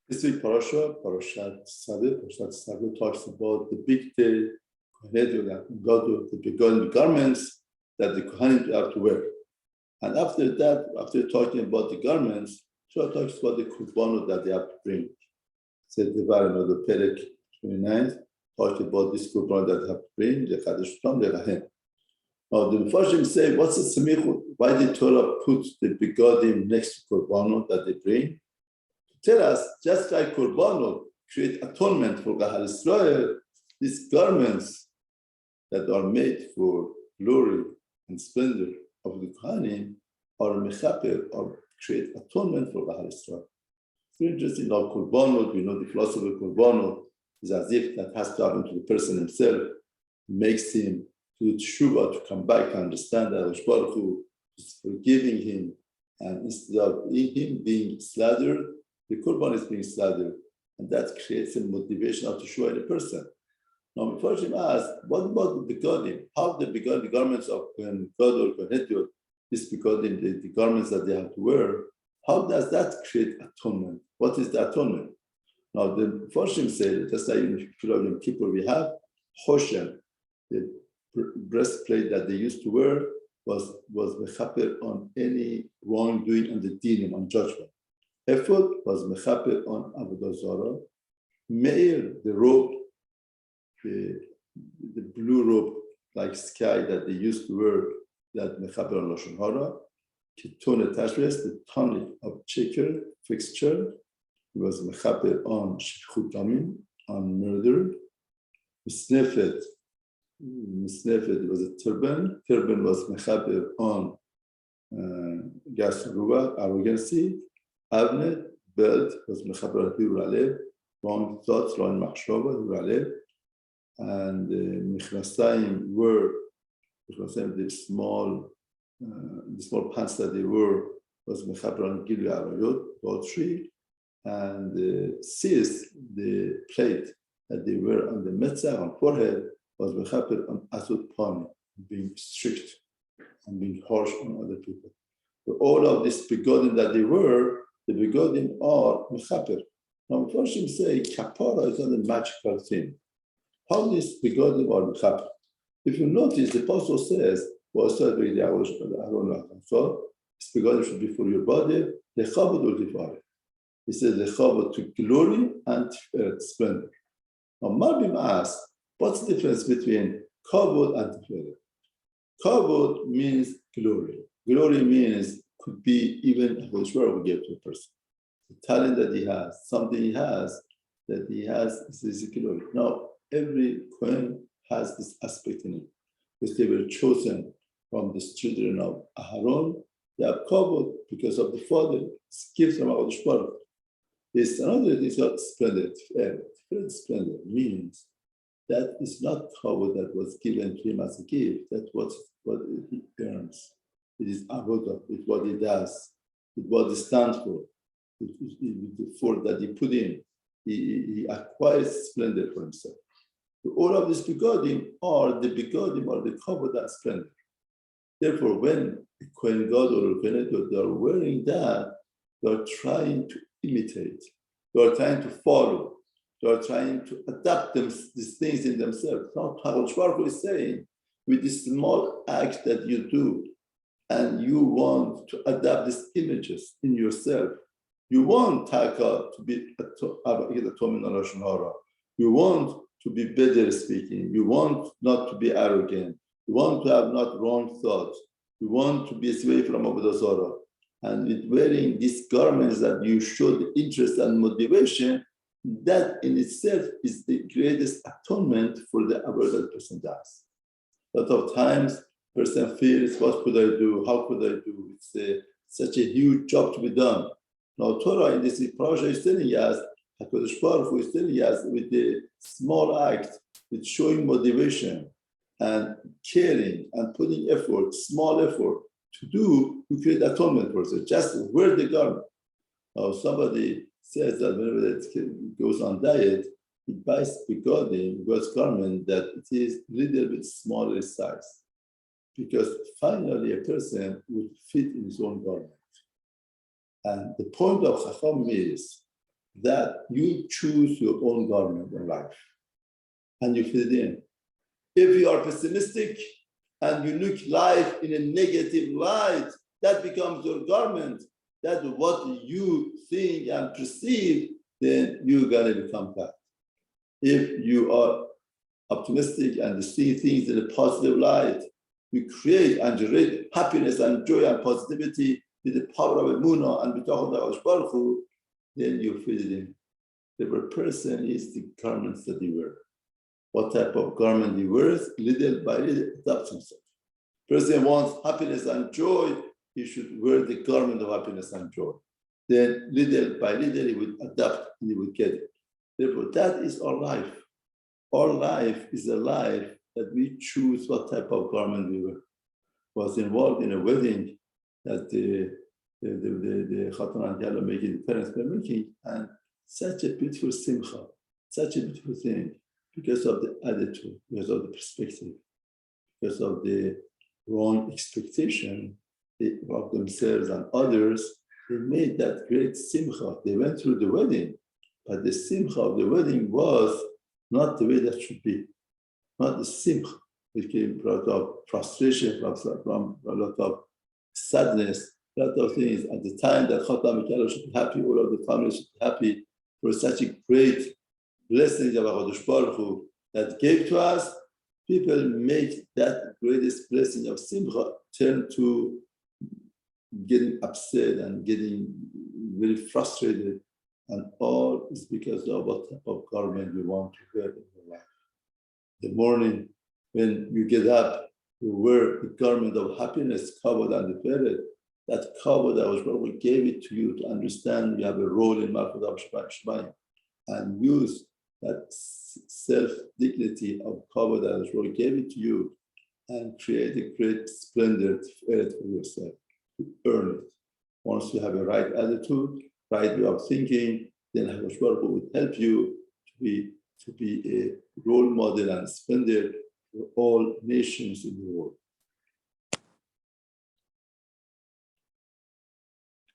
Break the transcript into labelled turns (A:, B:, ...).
A: This week Parashat Sadeh talks about the big day, the begotten garments that the Kohanim have to wear. And after that, after talking about the garments, Torah talks about the korbanot that they have to bring. Said the Perek 29 talked about this korbanot that they have to bring, the Chadash Tom, the Lahem. Now the Mefarshim say, what's the semichut? Why did Torah put the begotten next to korbanot that they bring? Tell us, just like korbanot create atonement for Kahal Israel, these garments that are made for glory and splendor of the Kohanim are mechaper, or create atonement for Kahal Israel. It's very interesting. Now korbanot, we know the philosophy of korbanot is as if that has to happen to the person himself, makes him to do tshuva, to come back and understand that Hakadosh Baruch Hu is forgiving him, and instead of him being slaughtered, the korban is being slaughtered, and that creates a motivation of Teshuvah in a person. Now, before Hashem asked, what about the begodim? How the begodim, the garments of Kohen Gadol, Kohen Hetyot, this begodim, the garments that they have to wear, how does that create atonement? What is the atonement? Now, the Mefarshim said, just like in Yom Kippur, we have Hoshen, the breastplate that they used to wear was mechaper on any wrongdoing on the dinim, on judgment. Ephod was mechaper on Avodah Zarah. Meir, the robe, the blue robe like sky that they used to wear, that mechaper on Lashon Hara. Ketone Tashres, the tonic of checker, fixture, was mechaper on Shfichut Damim, on murder. Misnefet was a turban. Turban was mechaper on Gas Ruba, arrogancy. Avnet, belt, was mechaper Hibur Alev, wrong thoughts, wrong machshava, Hibur Alev. And Michnasayim were the small pants that they wore was mechaper on Gilu Arayot, poetry. And the sis, the plate that they wear on the metzah, on forehead, was mechaper on Asud Pani, being strict and being harsh on other people. So all of this begodim that they were, the begodim are mechaper. Now, Mefarshim say Kapara is not a magical thing. How this begodim are mechaper? If you notice, the apostle says, this begodim should be for your body, lechavod ultifare. He says lechavod to glory and splendor. Now, Marbim asks, what's the difference between kavod and tiferet? Kavod means glory. Glory means could be even Hakadosh Baruch Hu gave to a person. The talent that he has, something he has, is glory. Now, every Kohen has this aspect in it. Because they were chosen from the children of Aharon, they have kavod because of the father. It's gift from Hakadosh Baruch Hu. There's another thing called splendor. Splendor means that is not kavod that was given to him as a gift. That's what he earns. It is avodah. It's what he does. It's what he stands for. It's the effort that he put in. He acquires splendor for himself. So all of these begodim are the kavod and splendor. Therefore, when Kohen Gadol or Kohen Hetyot, they are wearing that, they are trying to imitate. They are trying to follow. They are trying to adapt these things in themselves. Now, Hakadosh Baruch Hu is saying, with this small act that you do, and you want to adapt these images in yourself. You want Taka to be atonement on Lashon Hara. You want to be better speaking. You want not to be arrogant. You want to have not wrong thoughts. You want to be away from Avodah Zarah. And with wearing these garments that you show the interest and motivation, that in itself is the greatest atonement for the avodah that the person does. A lot of times, person feels, what could I do? How could I do? It's such a huge job to be done. Now, Torah in this project is telling us, Hakadosh Baruch Hu is telling us with the small act, with showing motivation and caring and putting effort, small effort to do, to create atonement for us. Just wear the garment. Now, somebody says that whenever it goes on diet, he buys begodim, garment that it is a little bit smaller size. Because finally a person would fit in his own garment. And the point of Chacham is that you choose your own garment in life and you fit it in. If you are pessimistic and you look life in a negative light, that becomes your garment. That's what you think and perceive, then you're going to become that. If you are optimistic and you see things in a positive light, you create and generate happiness and joy and positivity with the power of Emunah and B'tachon HaKadosh Baruch Hu, then you fit it in. The person is the garments that you wear. What type of garment he wears, little by little, adapts himself. Person wants happiness and joy, he should wear the garment of happiness and joy. Then little by little, he will adapt and he will get it. Therefore, that is our life. Our life is a life that we choose what type of garment we wear. Was involved in a wedding that the Khatan and Kala making, the parents were making, and such a beautiful simcha, such a beautiful thing, because of the attitude, because of the perspective, because of the wrong expectation of themselves and others, they made that great simcha. They went through the wedding, but the simcha of the wedding was not the way that should be, not the simcha. It came a lot of frustration, from a lot of sadness, a lot of things. At the time that Khatam Mikhail should be happy, all of the family should be happy for such a great blessing of HaKadosh Baruch Hu that gave to us, people make that greatest blessing of Simcha turn to getting upset and getting very frustrated. And all is because of what type of garment we want to wear in our life. The morning, when you get up, you wear the garment of happiness, covered and defended. That cover that was what we gave it to you to understand you have a role in Malchut Shemaim, and use that self-dignity of cover that was what we gave it to you and create a great splendor to wear it for yourself, to earn it. Once you have a right attitude, right way of thinking, then HaKadosh Baruch Hu will help you to be a role model and splendor for all nations in the world.